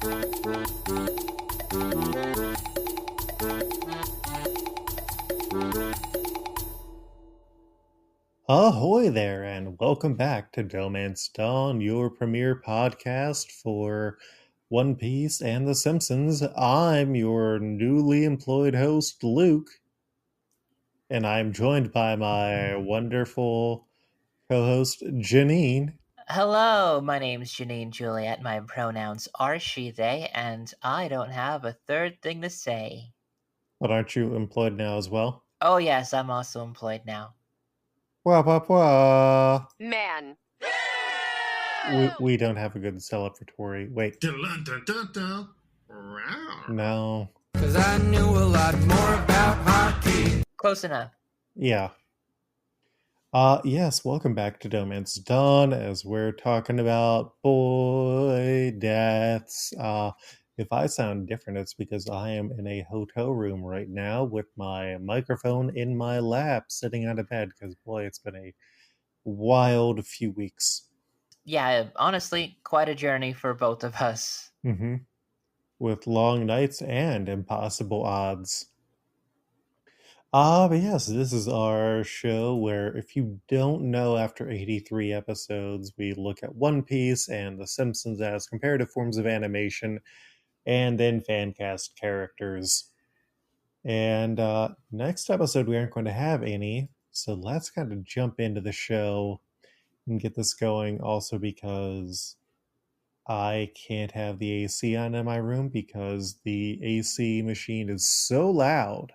Ahoy there, and welcome back to DohMance Dawn, your premier podcast for One Piece and The Simpsons. I'm your newly employed host, Luke, and I'm joined by my wonderful co-host, Janine. Hello, my name's Janine Juliet. My pronouns are she, they, and I don't have a third thing to say. But aren't you employed now as well? Oh, yes, I'm also employed now. Wah, wah, wah. Man. We don't have a good celebratory. Wait. No. Cause I knew a lot more about hockey. Close enough. Yeah. Yes, welcome back to DohMance Dawn, as we're talking about boy deaths. If I sound different, it's because I am in a hotel room right now with my microphone in my lap, sitting on a bed, because boy, it's been a wild few weeks. Yeah, honestly, quite a journey for both of us. Mm-hmm. With long nights and impossible odds. But yes, this is our show where, if you don't know, after 83 episodes, we look at One Piece and The Simpsons as comparative forms of animation, and then fan cast characters. And next episode, we aren't going to have any, so let's kind of jump into the show and get this going, also because I can't have the AC on in my room because the AC machine is so loud.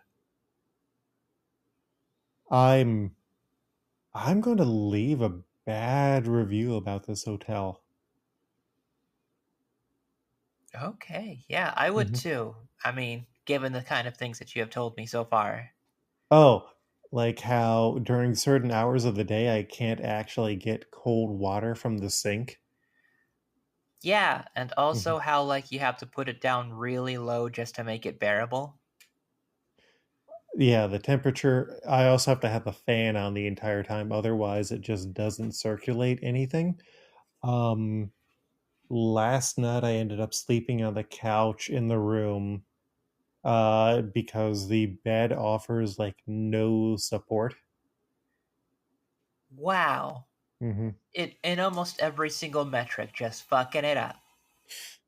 I'm going to leave a bad review about this hotel. Okay, yeah, I would Mhm. too. I mean, given the kind of things that you have told me so far. Oh, like how during certain hours of the day I can't actually get cold water from the sink. Yeah, and also how, like, you have to put it down really low just to make it bearable. Yeah, the temperature. I also have to have the fan on the entire time, otherwise it just doesn't circulate anything. Last night I ended up sleeping on the couch in the room because the bed offers like no support. Wow. Mm-hmm. It in almost every single metric, just fucking it up.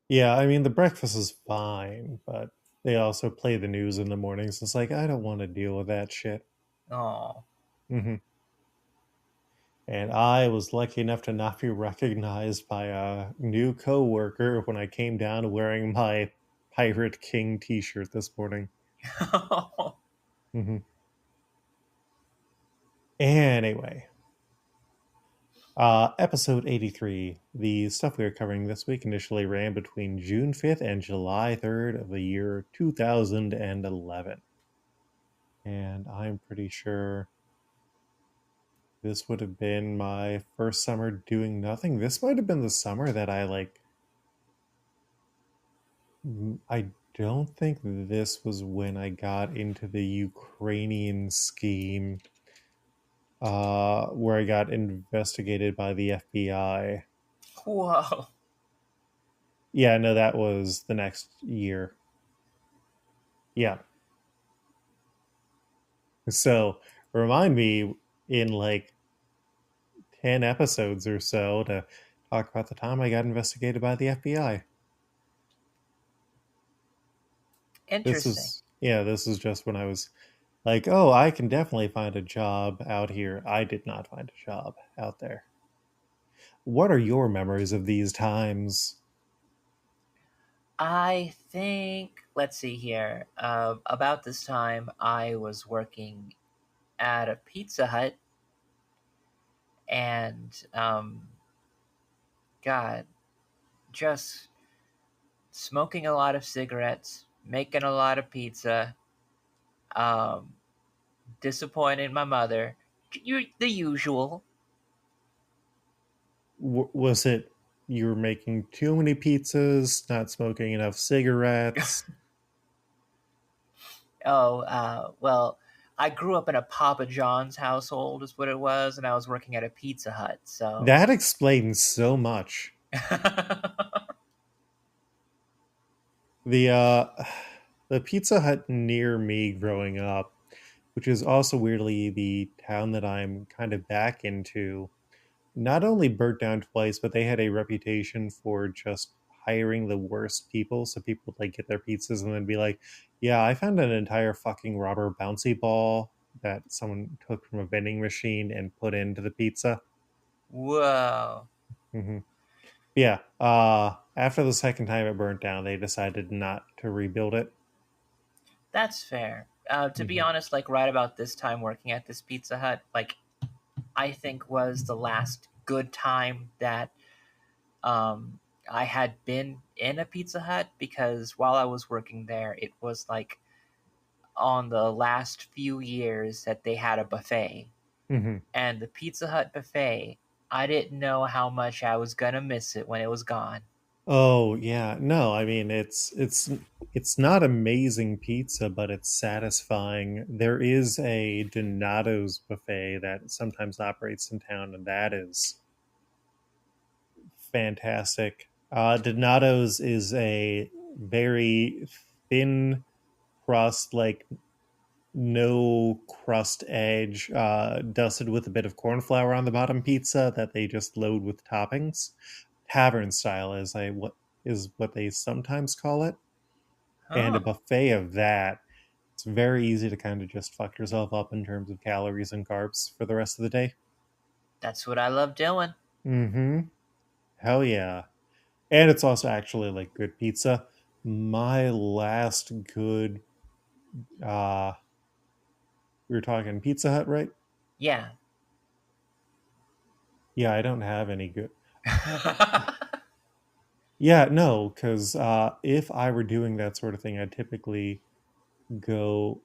Yeah, I mean, the breakfast is fine, but they also play the news in the mornings. It's like, I don't want to deal with that shit. Oh. Mm-hmm. And I was lucky enough to not be recognized by a new coworker when I came down wearing my Pirate King t-shirt this morning. Mm-hmm. Anyway, episode 83. The stuff we are covering this week initially ran between June 5th and July 3rd of the year 2011. And I'm pretty sure this would have been my first summer doing nothing. This might have been the summer that I don't think this was when I got into the Ukrainian scheme, where I got investigated by the FBI. Whoa. Yeah, no, that was the next year. Yeah. So, remind me in like 10 episodes or so to talk about the time I got investigated by the FBI. Interesting. This is just when I was like, oh, I can definitely find a job out here. I did not find a job out there. What are your memories of these times? I think, let's see here. About this time, I was working at a Pizza Hut, and God, just smoking a lot of cigarettes, making a lot of pizza, um, disappointing my mother. The usual. Was it you were making too many pizzas, not smoking enough cigarettes? Well, I grew up in a Papa John's household, is what it was, and I was working at a Pizza Hut, so. That explains so much. The Pizza Hut near me growing up, which is also weirdly the town that I'm kind of back into, not only burnt down twice, but they had a reputation for just hiring the worst people. So people would like get their pizzas and then be like, "Yeah, I found an entire fucking rubber bouncy ball that someone took from a vending machine and put into the pizza." Whoa. Hmm. Yeah. After the second time it burnt down, they decided not to rebuild it. That's fair. To be Hmm. honest, like right about this time working at this Pizza Hut, like I think was the last good time that I had been in a Pizza Hut, because while I was working there, it was like on the last few years that they had a buffet. Hmm. And the Pizza Hut buffet, I didn't know how much I was gonna miss it when it was gone. Oh yeah, no, I mean it's not amazing pizza, but it's satisfying. There is a Donato's buffet that sometimes operates in town, and that is fantastic. Donato's is a very thin crust, like no crust edge, dusted with a bit of corn flour on the bottom pizza that they just load with toppings. Tavern style is what they sometimes call it. And a Huh. buffet of that, it's very easy to kind of just fuck yourself up in terms of calories and carbs for the rest of the day. That's what I love doing. Mm-hmm. Hell yeah. And it's also actually like good pizza. My last good uh we were talking Pizza Hut, right? Yeah. Yeah, I don't have any good. Yeah, no, because if I were doing that sort of thing, I'd typically go.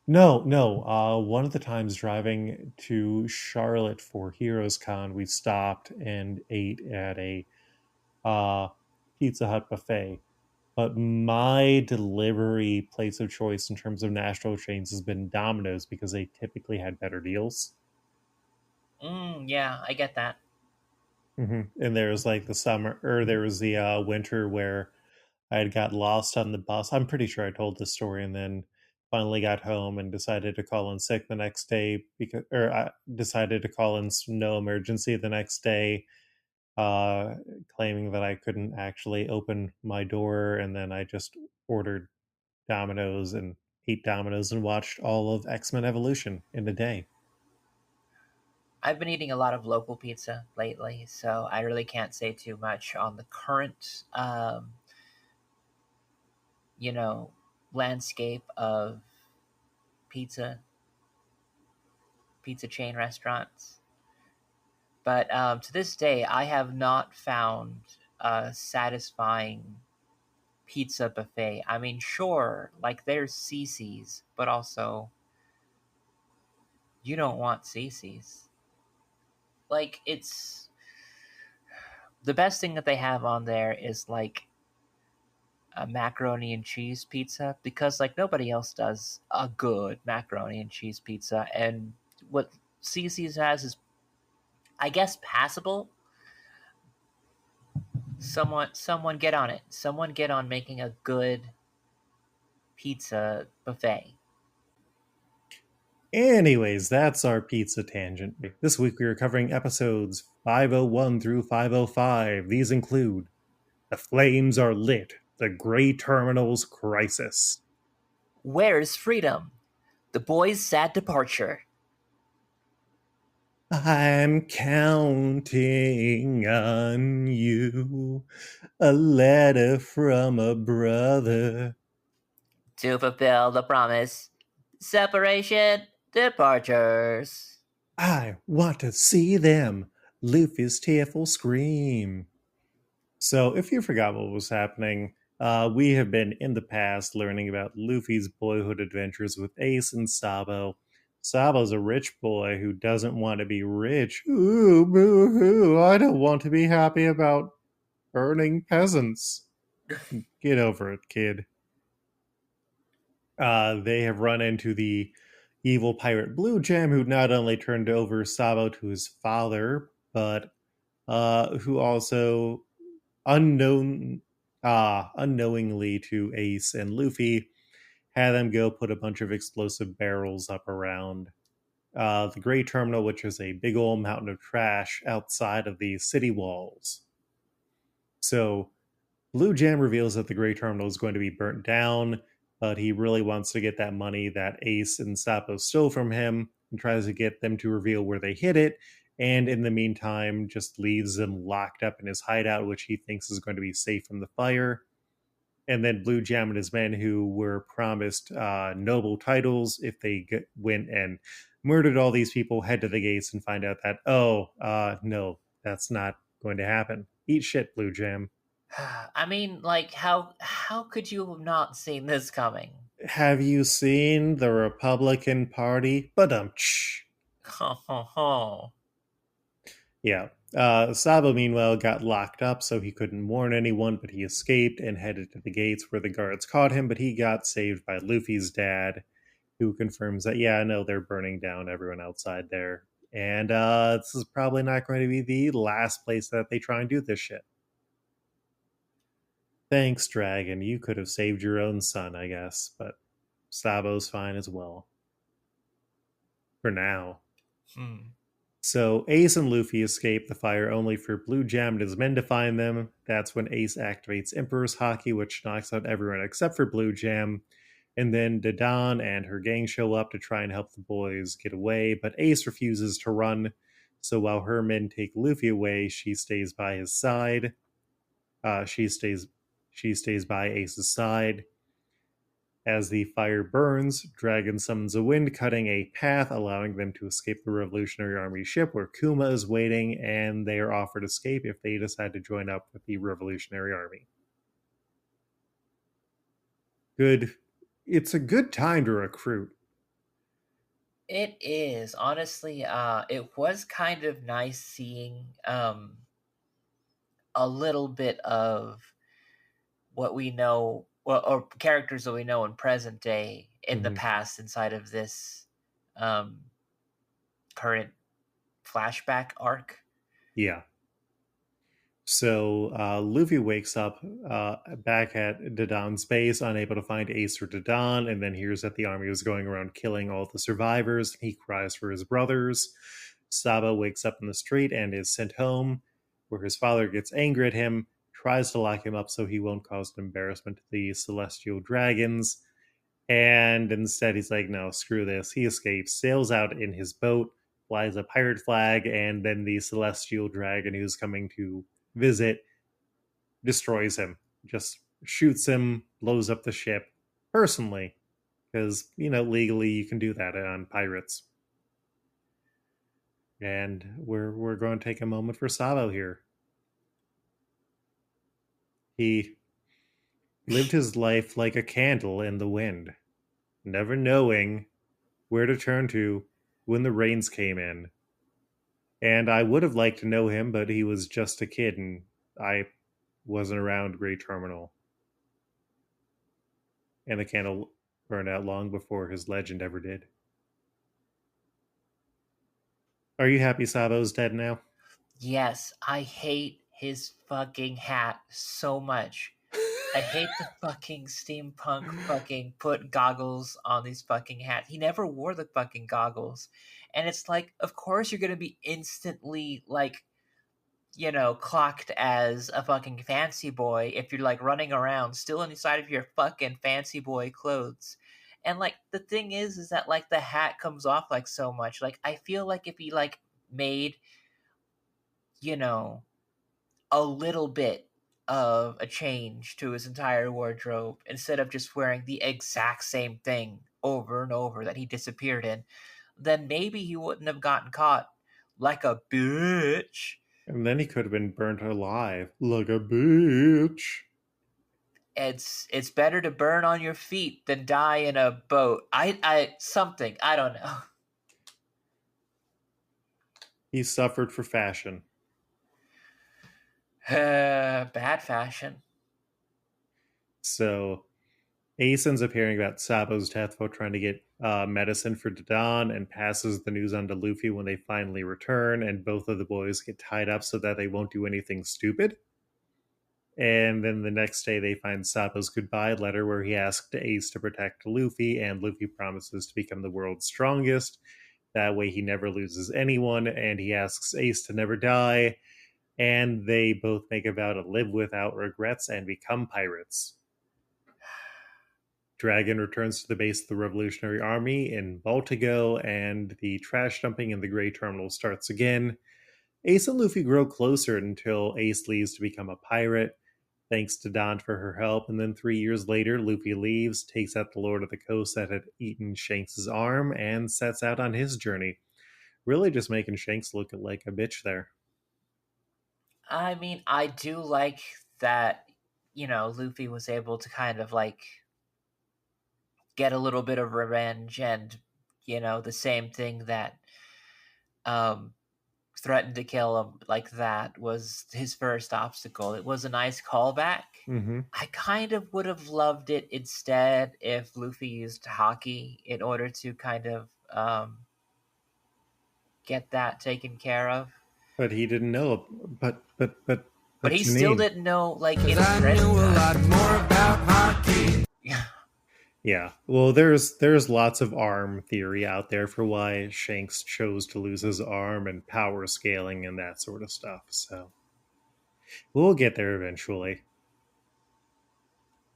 No, no. One of the times driving to Charlotte for Heroes Con, we stopped and ate at a uh, Pizza Hut buffet. But my delivery place of choice in terms of national chains has been Domino's because they typically had better deals. Yeah, I get that. And there was like the summer, or there was the winter where I had got lost on the bus. I'm pretty sure I told this story, and then finally got home and decided to call in sick the next day because, or I decided to call in no emergency the next day, uh, claiming that I couldn't actually open my door, and then I just ordered Domino's and ate Domino's and watched all of X Men Evolution in a day. I've been eating a lot of local pizza lately, so I really can't say too much on the current, you know, landscape of pizza, pizza chain restaurants. But to this day, I have not found a satisfying pizza buffet. I mean, sure, like there's CC's, but also you don't want CC's. Like it's the best thing that they have on there is like a macaroni and cheese pizza, because like nobody else does a good macaroni and cheese pizza, and what CC's has is, I guess, passable. Someone get on it. Someone get on making a good pizza buffet. Anyways, that's our pizza tangent. This week we are covering episodes 501 through 505. These include The Flames Are Lit, The Gray Terminal's Crisis. Where's freedom? The boy's sad departure. I'm counting on you. A letter from a brother. To fulfill the promise. Separation. Departures. I want to see them. Luffy's tearful scream. So, if you forgot what was happening, we have been in the past learning about Luffy's boyhood adventures with Ace and Sabo. Sabo's a rich boy who doesn't want to be rich. Ooh, boo hoo. I don't want to be happy about earning peasants. Get over it, kid. They have run into the evil pirate Blue Jam, who not only turned over Sabo to his father, but who also unknown. unknowingly to Ace and Luffy, had them go put a bunch of explosive barrels up around the Great Terminal, which is a big old mountain of trash outside of the city walls. So Blue Jam reveals that the Great Terminal is going to be burnt down, but he really wants to get that money that Ace and Sabo stole from him and tries to get them to reveal where they hid it. And in the meantime, just leaves them locked up in his hideout, which he thinks is going to be safe from the fire. And then Blue Jam and his men, who were promised noble titles if they went and murdered all these people, head to the gates and find out that, no, that's not going to happen. Eat shit, Blue Jam. I mean, like, how could you have not seen this coming? Have you seen the Republican Party? Badum-tsh. Ho ho ho. Yeah. Sabo, meanwhile, got locked up, so he couldn't warn anyone, but he escaped and headed to the gates where the guards caught him, but he got saved by Luffy's dad, who confirms that, yeah, no, they're burning down everyone outside there. And this is probably not going to be the last place that they try and do this shit. Thanks, Dragon. You could have saved your own son, I guess, but Sabo's fine as well. For now. So Ace and Luffy escape the fire only for Blue Jam and his men to find them. That's when Ace activates Emperor's Haki, which knocks out everyone except for Blue Jam. And then Dadan and her gang show up to try and help the boys get away, but Ace refuses to run. So while her men take Luffy away, she stays by his side. She stays by Ace's side. As the fire burns, Dragon summons a wind, cutting a path, allowing them to escape the Revolutionary Army ship where Kuma is waiting, and they are offered escape if they decide to join up with the Revolutionary Army. Good. It's a good time to recruit. It is. Honestly, it was kind of nice seeing a little bit of what we know, or characters that we know in present day in the past inside of this current flashback arc. Yeah. So Luffy wakes up back at Dadan's base, unable to find Ace or Dadan, and then hears that the army was going around killing all the survivors. He cries for his brothers. Sabo wakes up in the street and is sent home, where his father gets angry at him, tries to lock him up so he won't cause an embarrassment to the Celestial Dragons. And instead he's like, no, screw this. He escapes, sails out in his boat, flies a pirate flag, and then the Celestial Dragon who's coming to visit destroys him. Just shoots him, blows up the ship personally. Because, legally you can do that on pirates. And we're going to take a moment for Sabo here. He lived his life like a candle in the wind, never knowing where to turn to when the rains came in. And I would have liked to know him, but he was just a kid and I wasn't around Great Terminal. And the candle burned out long before his legend ever did. Are you happy Sabo's dead now? Yes, I hate his fucking hat so much. I hate the fucking steampunk fucking put goggles on these fucking hats. He never wore the fucking goggles. And it's like, of course you're going to be instantly, like, clocked as a fucking fancy boy if you're, like, running around still inside of your fucking fancy boy clothes. And, like, the thing is that, like, the hat comes off, like, so much. Like, I feel like if he, like, made, a little bit of a change to his entire wardrobe instead of just wearing the exact same thing over and over that he disappeared in, then maybe he wouldn't have gotten caught like a bitch. And then he could have been burnt alive like a bitch. It's better to burn on your feet than die in a boat. I don't know. He suffered for fashion. Bad fashion. So Ace ends up hearing about Sabo's death while trying to get medicine for Dadan and passes the news on to Luffy when they finally return, and both of the boys get tied up so that they won't do anything stupid. And then the next day, they find Sabo's goodbye letter where he asked Ace to protect Luffy, and Luffy promises to become the world's strongest. That way, he never loses anyone, and he asks Ace to never die. And they both make a vow to live without regrets and become pirates. Dragon returns to the base of the Revolutionary Army in Baltigo, and the trash dumping in the Grey Terminal starts again. Ace and Luffy grow closer until Ace leaves to become a pirate, thanks to Don for her help, and then 3 years later, Luffy leaves, takes out the Lord of the Coast that had eaten Shanks' arm, and sets out on his journey. Really just making Shanks look like a bitch there. I mean, I do like that, Luffy was able to kind of get a little bit of revenge, and, the same thing that threatened to kill him like that was his first obstacle. It was a nice callback. Mm-hmm. I kind of would have loved it instead if Luffy used Haki in order to kind of get that taken care of. But he didn't know. But he Janine, still didn't know, in Cause I knew a lot more about hockey. Yeah, well, there's lots of arm theory out there for why Shanks chose to lose his arm and power scaling and that sort of stuff. So we'll get there eventually.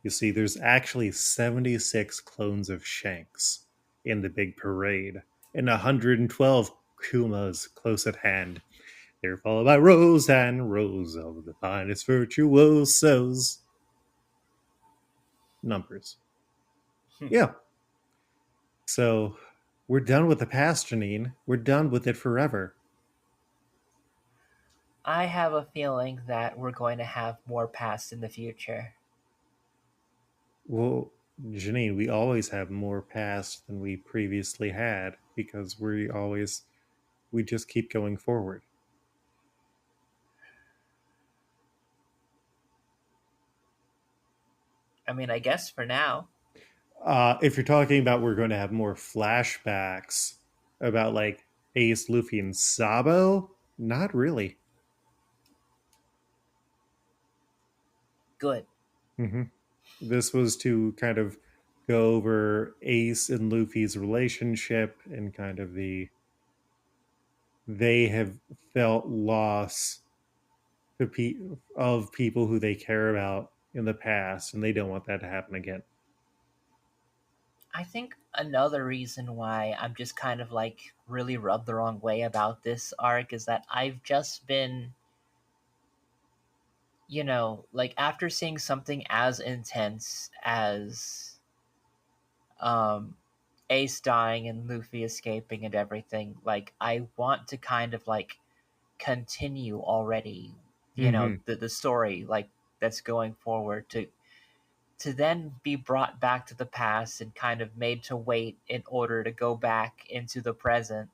You see, there's actually 76 clones of Shanks in the big parade, and 112 Kumas close at hand. They're followed by rows and rows of the finest virtuosos. Numbers. Yeah. So we're done with the past, Janine. We're done with it forever. I have a feeling that we're going to have more past in the future. Well, Janine, we always have more past than we previously had because we just keep going forward. I mean, I guess for now. If you're talking about we're going to have more flashbacks about like Ace, Luffy, and Sabo, not really. Good. Mm-hmm. This was to kind of go over Ace and Luffy's relationship and kind of they have felt loss of people who they care about in the past, and they don't want that to happen again. I think another reason why I'm just kind of really rubbed the wrong way about this arc is that I've just been, after seeing something as intense as Ace dying and Luffy escaping and everything, I want to kind of continue already, the story that's going forward to then be brought back to the past and kind of made to wait in order to go back into the present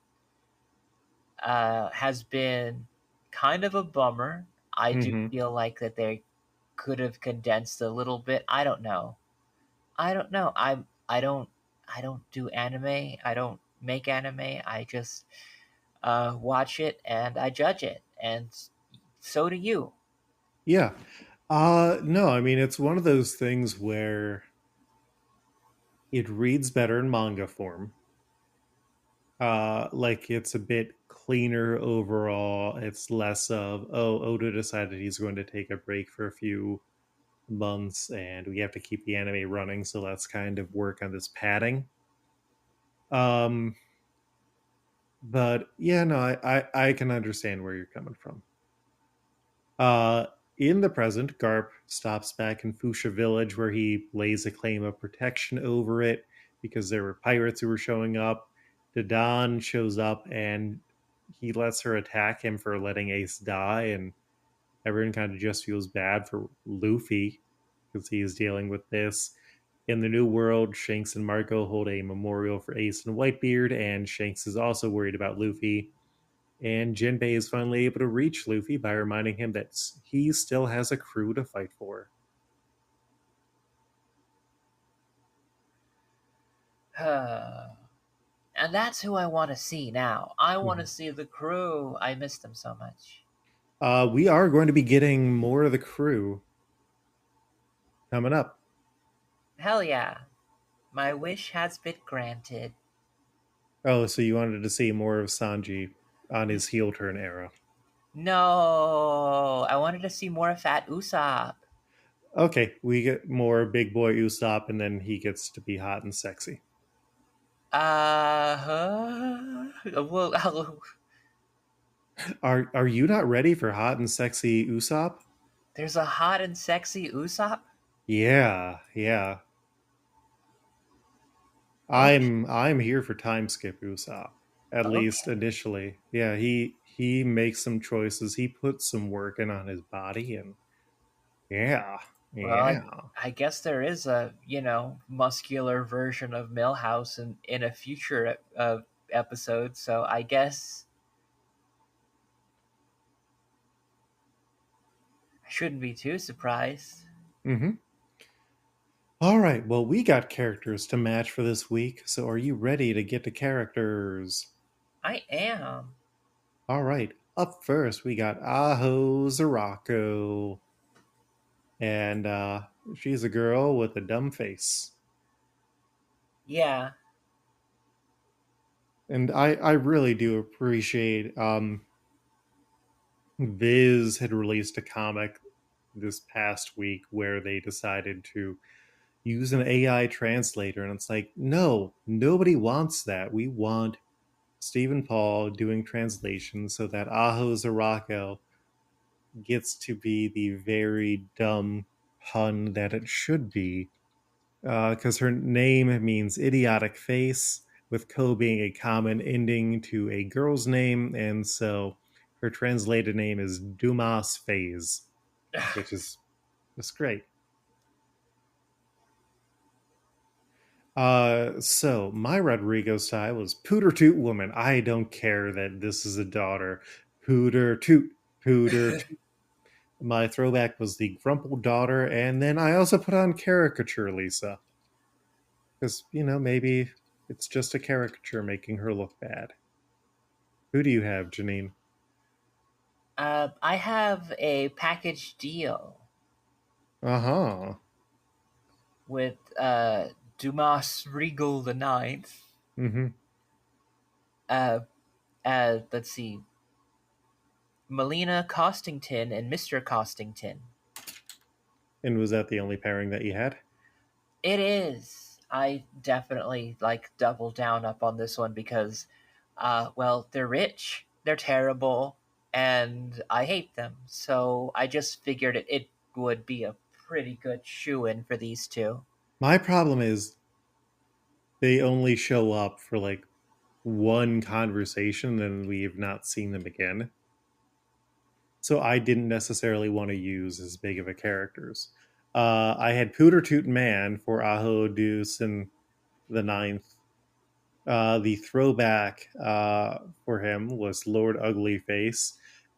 has been kind of a bummer. I do feel like that they could have condensed a little bit. I don't know. I don't do anime. I don't make anime. I just watch it and I judge it, and so do you. Yeah. No, I mean, it's one of those things where it reads better in manga form. Like it's a bit cleaner overall. It's less of, oh, Oda decided he's going to take a break for a few months and we have to keep the anime running, so let's kind of work on this padding. Um but yeah, no, I can understand where you're coming from. In the present, Garp stops back in Fuchsia Village where he lays a claim of protection over it because there were pirates who were showing up. Dadan shows up and he lets her attack him for letting Ace die, and everyone kind of just feels bad for Luffy because he is dealing with this. In the New World, Shanks and Marco hold a memorial for Ace and Whitebeard, and Shanks is also worried about Luffy. And Jinbei is finally able to reach Luffy by reminding him that he still has a crew to fight for. And that's who I want to see now. I want to see the crew. I miss them so much. We are going to be getting more of the crew. coming up. Hell yeah. My wish has been granted. Oh, so you wanted to see more of Sanji on his heel turn era. No, I wanted to see more of Fat Usopp. Okay, we get more big boy Usopp, and then he gets to be hot and sexy. Well, Are you not ready for hot and sexy Usopp? there's a hot and sexy Usopp? Yeah, yeah. Okay. I'm here for time skip Usopp. At least Okay. initially. Yeah, he makes some choices. He puts some work in on his body, and yeah. Well, Yeah. I guess there is a, muscular version of Millhouse in a future episode, so I guess I shouldn't be too surprised. Mhm. All right. Well, we got characters to match for this week. So are you ready to get to characters? I am. All right. Up first, we got Aho Zarako. And she's a girl with a dumb face. Yeah. And I really do appreciate Viz had released a comic this past week where they decided to use an AI translator. And it's like, no, nobody wants that. We want Stephen Paul doing translations so that Aho Zarako gets to be the very dumb pun that it should be. Because her name means idiotic face, with Ko being a common ending to a girl's name, and so her translated name is Dumas Phase, which is just great. So my Rodrigo style is Pooter Toot Woman. I don't care that this is a daughter. Pooter Toot, Pooter Toot. My throwback was the Grumple daughter, and then I also put on Caricature Lisa. Because, maybe it's just a caricature making her look bad. Who do you have, Janine? I have a package deal Uh huh. with Dumas Regal the Ninth. Mm hmm. Uh, let's see, Melina Costington and Mr. Costington. And was that the only pairing that you had? It is. I definitely double down up on this one because, well, they're rich, they're terrible, and I hate them. So I just figured it would be a pretty good shoe-in for these two. My problem is they only show up for like one conversation and we have not seen them again. So I didn't necessarily want to use as big of a characters. I had Pooter Toot Man for Aho Deuce and the Ninth. The throwback for him was Lord Uglyface.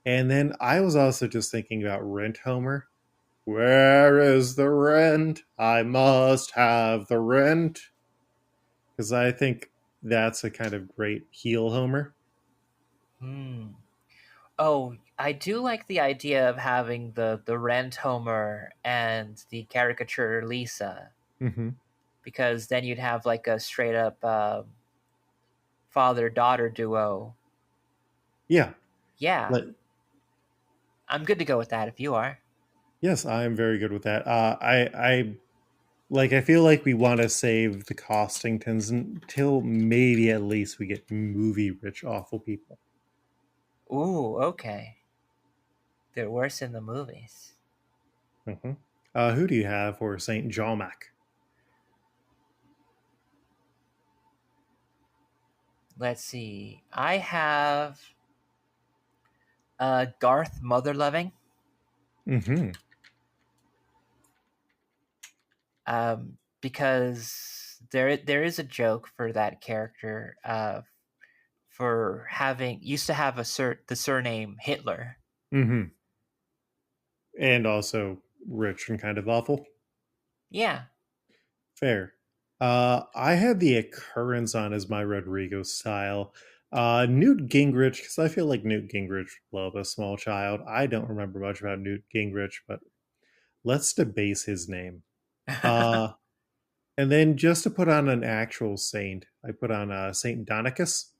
And then I was also just thinking about Rent Homer. Where is the rent? I must have the rent. Because I think that's a kind of great heel Homer. Hmm. Oh, I do like the idea of having the Rent Homer and the caricature Lisa, Mm-hmm. because then you'd have like a straight up father daughter duo. Yeah. Yeah, But I'm good to go with that if you are. yes, I'm very good with that. I feel like we want to save the Costingtons until maybe at least we get movie rich awful people. Ooh, okay. They're worse in the movies. Mm-hmm. Who do you have for Saint Jalmac? Let's see. I have Garth Motherloving. Mm-hmm. Because there is a joke for that character for having used to have the surname Hitler. Mm-hmm. And also rich and kind of awful. Yeah. Fair. I had the occurrence on as my Rodrigo style. Newt Gingrich, because I feel like Newt Gingrich would love a small child. I don't remember much about Newt Gingrich, but let's debase his name. Uh, and then just to put on an actual saint, I put on Saint Donicus,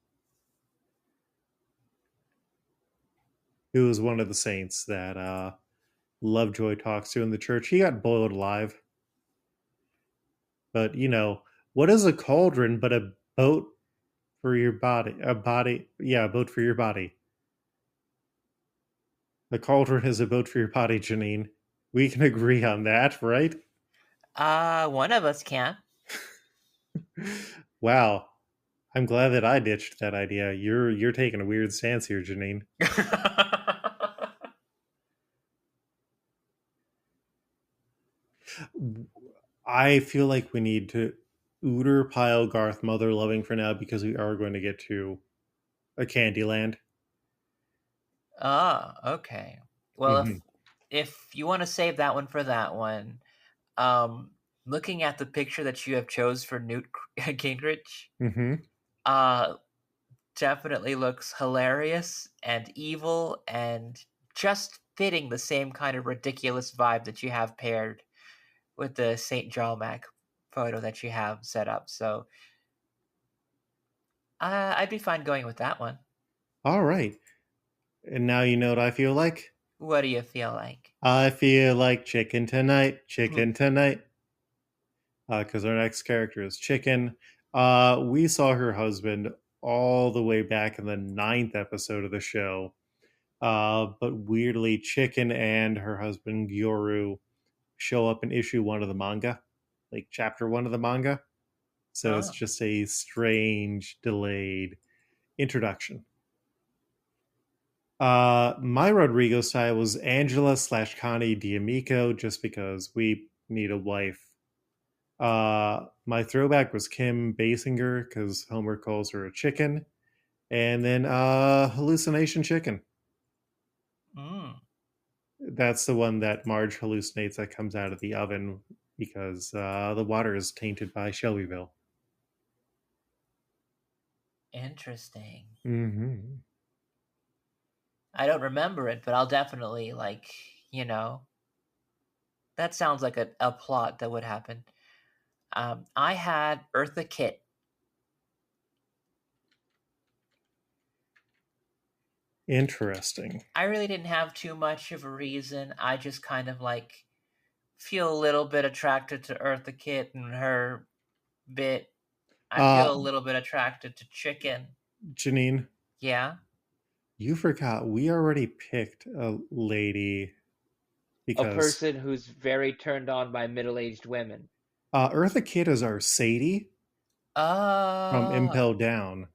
who was one of the saints that Lovejoy talks to in the church. He got boiled alive. But, what is a cauldron but a boat for your body? A boat for your body. A cauldron is a boat for your body, Janine. We can agree on that, right? One of us can. Wow. I'm glad that I ditched that idea. You're taking a weird stance here, Janine. I feel like we need to Ooter pile Garth mother loving for now because we are going to get to a Candyland. Okay. Well, Mm-hmm. if you want to save that one for that one, um, looking at the picture that you have chose for Newt Gingrich, Mm-hmm. definitely looks hilarious and evil and just fitting the same kind of ridiculous vibe that you have paired with the St. Jalmac photo that you have set up. So I'd be fine going with that one. All right. And now you know what I feel like? What do you feel like? I feel like chicken tonight. Chicken tonight. Because our next character is Chicken. We saw her husband all the way back in the 9th episode of the show. But weirdly, Chicken and her husband Gyoru show up in issue 1 of the manga, like chapter 1 of the manga. So it's just a strange, delayed introduction. My Rodrigo style was Angela / Connie D'Amico, just because we need a wife. My throwback was Kim Basinger because Homer calls her a chicken, and then hallucination chicken. That's the one that Marge hallucinates that comes out of the oven because the water is tainted by Shelbyville. Interesting. Mm-hmm. I don't remember it, but I'll definitely, that sounds like a plot that would happen. I had Eartha Kitt. Interesting. I really didn't have too much of a reason. I just kind of feel a little bit attracted to Eartha Kitt and her bit. I feel a little bit attracted to Chicken. Janine? Yeah? You forgot we already picked a lady because a person who's very turned on by middle-aged women. Eartha Kitt is our Sadie from Impel Down.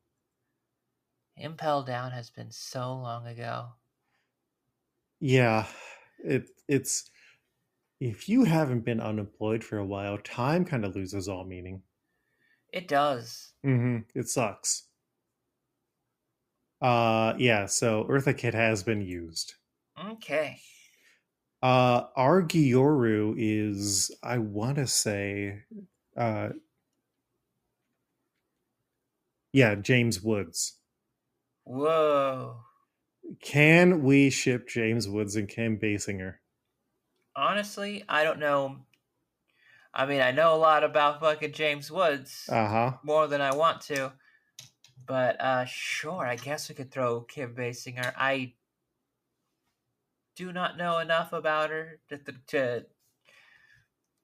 Impel Down has been so long ago. Yeah, it's if you haven't been unemployed for a while, time kind of loses all meaning. It does. Mm-hmm. It sucks. Yeah, so Eartha Kitt has been used. Okay. Our Gyoru is, I want to say, James Woods. Whoa. Can we ship James Woods and Kim Basinger? Honestly, I don't know. I mean, I know a lot about fucking James Woods. More than I want to. But, sure, I guess we could throw Kim Basinger. I do not know enough about her to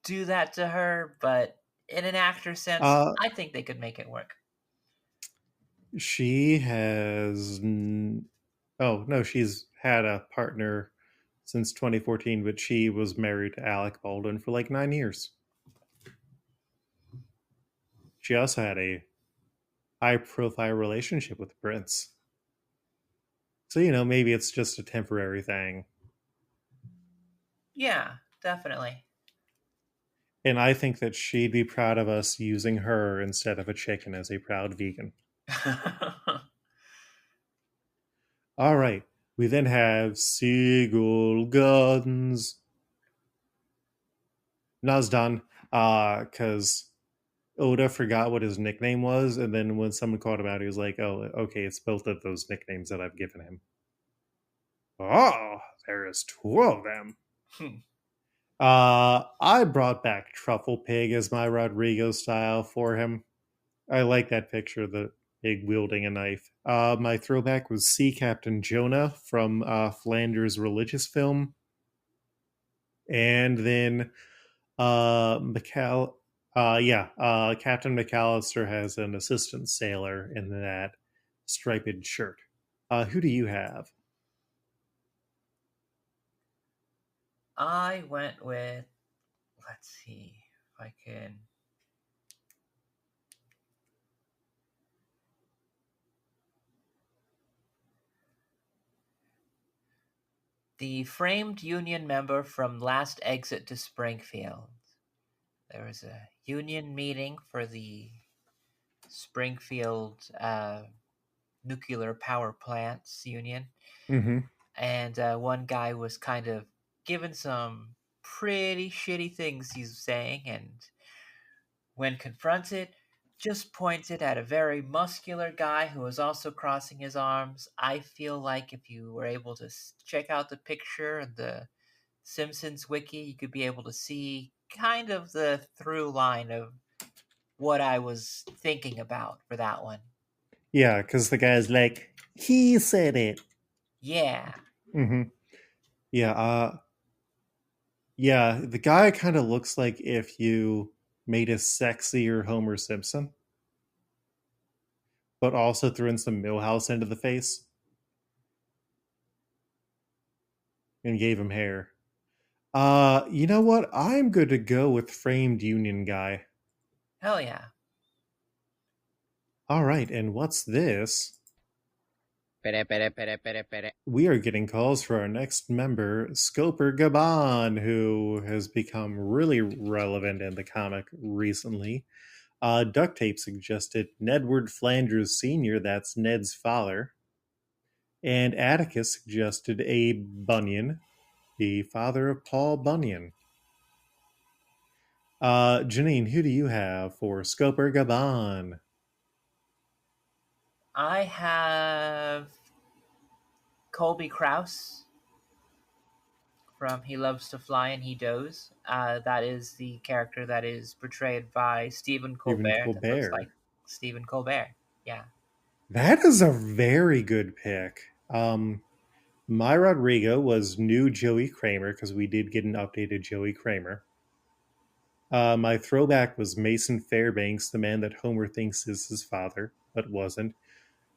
do that to her, but in an actor sense, I think they could make it work. She has... Oh, no, she's had a partner since 2014, but she was married to Alec Baldwin for like 9 years. She also had a high-profile relationship with Prince. So, maybe it's just a temporary thing. Yeah, definitely. And I think that she'd be proud of us using her instead of a chicken as a proud vegan. All right. We then have Seagull Gardens. Nazdan, because Oda forgot what his nickname was, and then when someone called him out, he was like, oh, okay, it's both of those nicknames that I've given him. Oh, there is 2 of them. I brought back Truffle Pig as my Rodrigo style for him. I like that picture of the pig wielding a knife. My throwback was Sea Captain Jonah from Flanders' religious film. And then Captain McAllister has an assistant sailor in that striped shirt. Who do you have? I went with, let's see if I can. The framed union member from Last Exit to Springfield. There was a union meeting for the Springfield nuclear power plants union. Mm-hmm. And one guy was kind of given some pretty shitty things he's saying, and when confronted, just pointed at a very muscular guy who was also crossing his arms. I feel like if you were able to check out the picture in the Simpsons wiki, you could be able to see kind of the through line of what I was thinking about for that one. Yeah, because the guy's like, he said it. Yeah. Mm-hmm. Yeah, yeah, the guy kind of looks like if you made a sexier Homer Simpson, but also threw in some Millhouse into the face and gave him hair. You know what? I'm good to go with framed union guy. Hell yeah. All right, and what's this? Pere, pere, pere, pere, pere. We are getting calls for our next member, Scoper Gaban, who has become really relevant in the comic recently. Duct Tape suggested Nedward Flanders Sr., that's Ned's father. And Atticus suggested Abe Bunyan, the father of Paul Bunyan. Janine, who do you have for Scoper Gaban? I have Colby Krause from He Loves to Fly and He Does. That is the character that is portrayed by Stephen Colbert. That looks like Stephen Colbert. Yeah. That is a very good pick. My Rodrigo was new Joey Kramer because we did get an updated Joey Kramer. My throwback was Mason Fairbanks, the man that Homer thinks is his father, but wasn't.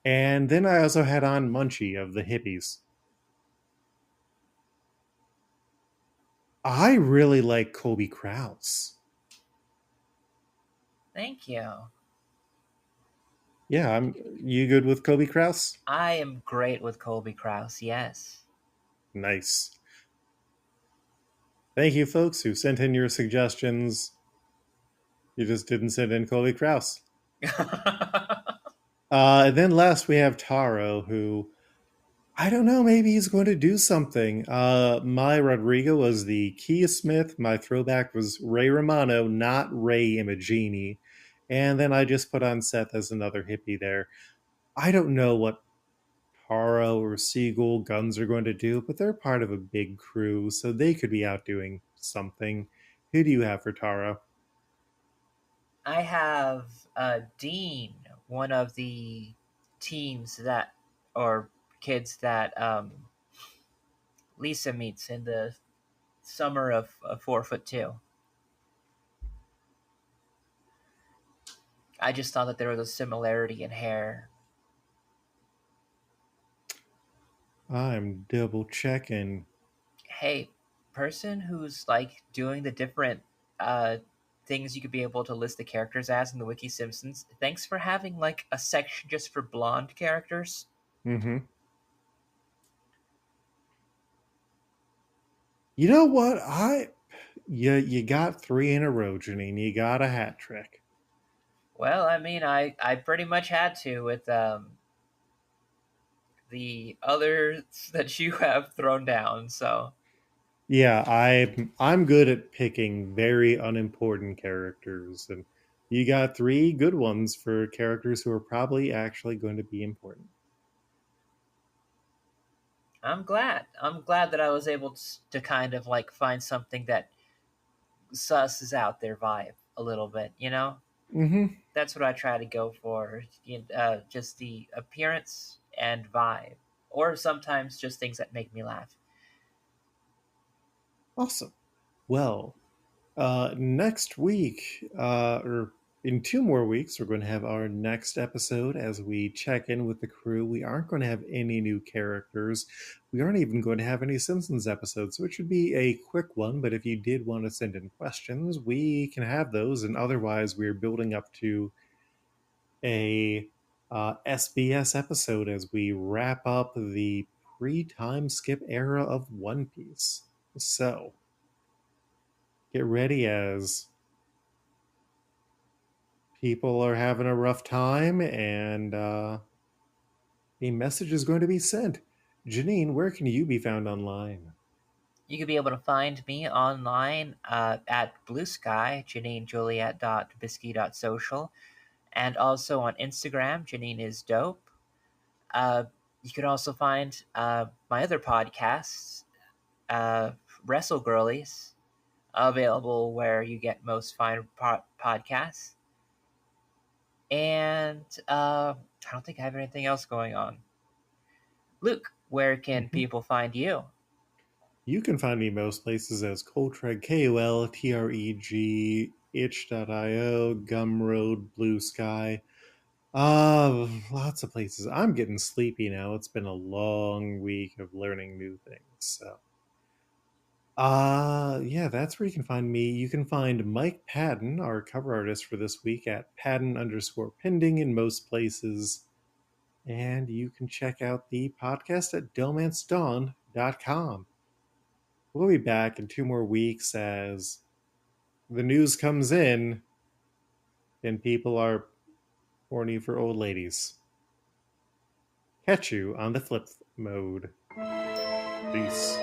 And then I also had on Munchie of the Hippies. I really like Colby Krause. Thank you. Yeah, you good with Colby Krause? I am great with Colby Krause, yes. Nice. Thank you, folks, who sent in your suggestions. You just didn't send in Colby Krause. And then last we have Taro, who I don't know, maybe he's going to do something. My Rodrigo was the Kia Smith. My throwback was Ray Romano, not Ray Imogene. And then I just put on Seth as another hippie there. I don't know what Taro or Siegel Guns are going to do, but they're part of a big crew, so they could be out doing something. Who do you have for Taro? I have Dean, one of the teens that, or kids that Lisa meets in the summer of 4'2". I just thought that there was a similarity in hair. I'm double checking. Hey, person who's like doing the different things you could be able to list the characters as in the Wiki Simpsons, thanks for having like a section just for blonde characters. Mm-hmm. You know what? You got 3 in a row, Janine. You got a hat trick. Well, I mean, I pretty much had to with the others that you have thrown down. So Yeah, I'm good at picking very unimportant characters, and you got 3 good ones for characters who are probably actually going to be important. I'm glad that I was able to kind of like find something that susses out their vibe a little bit, you know? Mm-hmm. That's what I try to go for. Just the appearance and vibe. Or sometimes just things that make me laugh. Awesome. Well, next week, or in 2 more weeks, we're going to have our next episode as we check in with the crew. We aren't going to have any new characters. We aren't even going to have any Simpsons episodes, so it should be a quick one. But if you did want to send in questions, we can have those. And otherwise, we're building up to a SBS episode as we wrap up the pre-time skip era of One Piece. So get ready as people are having a rough time and a message is going to be sent. Janine, where can you be found online? You can be able to find me online at Blue Sky, JanineJuliet.bisky.social, and also on Instagram, Janine is dope. You can also find my other podcasts, Wrestle Girlies, available where you get most fine podcasts. And I don't think I have anything else going on. Luke, where can people find you? You can find me most places as Coltreg, KOLTREG, itch.io, Gumroad, Blue Sky. Lots of places. I'm getting sleepy now. It's been a long week of learning new things. So, yeah, that's where you can find me. You can find Mike Patten, our cover artist for this week, at Patten_pending in most places. And you can check out the podcast at DohManceDawn.com. We'll be back in 2 more weeks as the news comes in and people are horny for old ladies. Catch you on the flip mode. Peace.